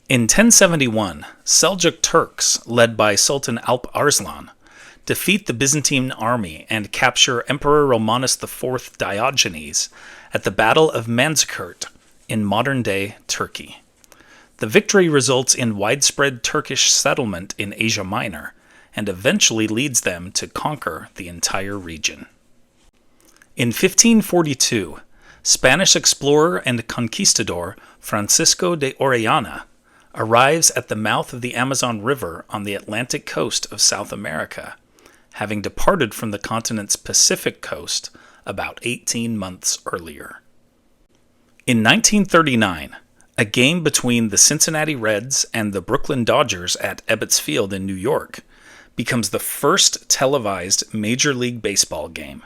In 1071, Seljuk Turks, led by Sultan Alp Arslan, defeat the Byzantine army and capture Emperor Romanus IV Diogenes at the Battle of Manzikert in modern-day Turkey. The victory results in widespread Turkish settlement in Asia Minor and eventually leads them to conquer the entire region. In 1542, Spanish explorer and conquistador Francisco de Orellana arrives at the mouth of the Amazon River on the Atlantic coast of South America, having departed from the continent's Pacific coast about 18 months earlier. In 1939, a game between the Cincinnati Reds and the Brooklyn Dodgers at Ebbets Field in New York becomes the first televised Major League Baseball game.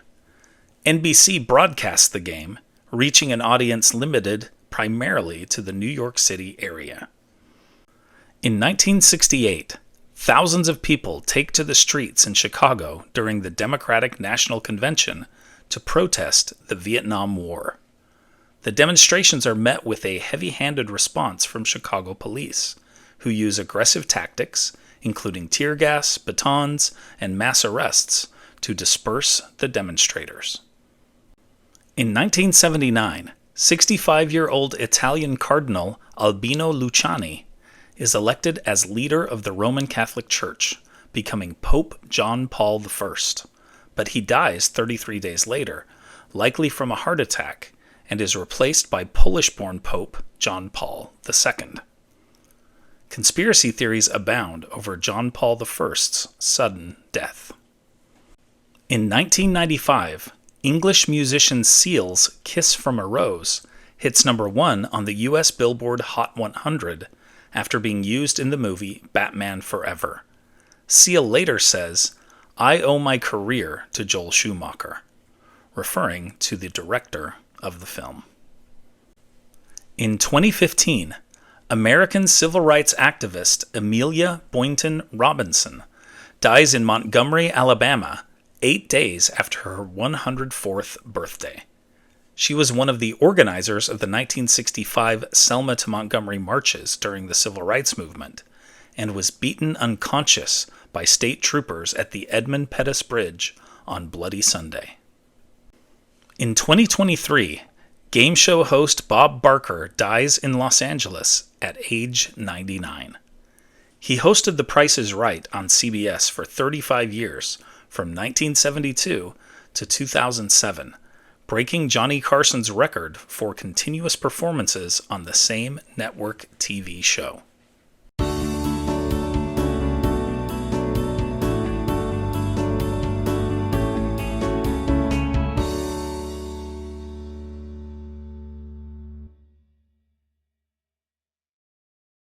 NBC broadcasts the game, reaching an audience limited primarily to the New York City area. In 1968, thousands of people take to the streets in Chicago during the Democratic National Convention to protest the Vietnam War. The demonstrations are met with a heavy-handed response from Chicago police, who use aggressive tactics, including tear gas, batons, and mass arrests, to disperse the demonstrators. In 1979, 65-year-old Italian Cardinal Albino Luciani is elected as leader of the Roman Catholic Church, becoming Pope John Paul I, but he dies 33 days later, likely from a heart attack, and is replaced by Polish-born Pope John Paul II. Conspiracy theories abound over John Paul I's sudden death. In 1995, English musician Seal's Kiss from a Rose hits number 1 on the U.S. Billboard Hot 100 after being used in the movie Batman Forever. Seal later says, "I owe my career to Joel Schumacher," referring to the director of the film. In 2015, American civil rights activist Amelia Boynton Robinson dies in Montgomery, Alabama, 8 days after her 104th birthday. She was one of the organizers of the 1965 Selma to Montgomery marches during the Civil Rights Movement, and was beaten unconscious by state troopers at the Edmund Pettus Bridge on Bloody Sunday. In 2023, game show host Bob Barker dies in Los Angeles at age 99. He hosted The Price is Right on CBS for 35 years, from 1972 to 2007, breaking Johnny Carson's record for continuous performances on the same network TV show.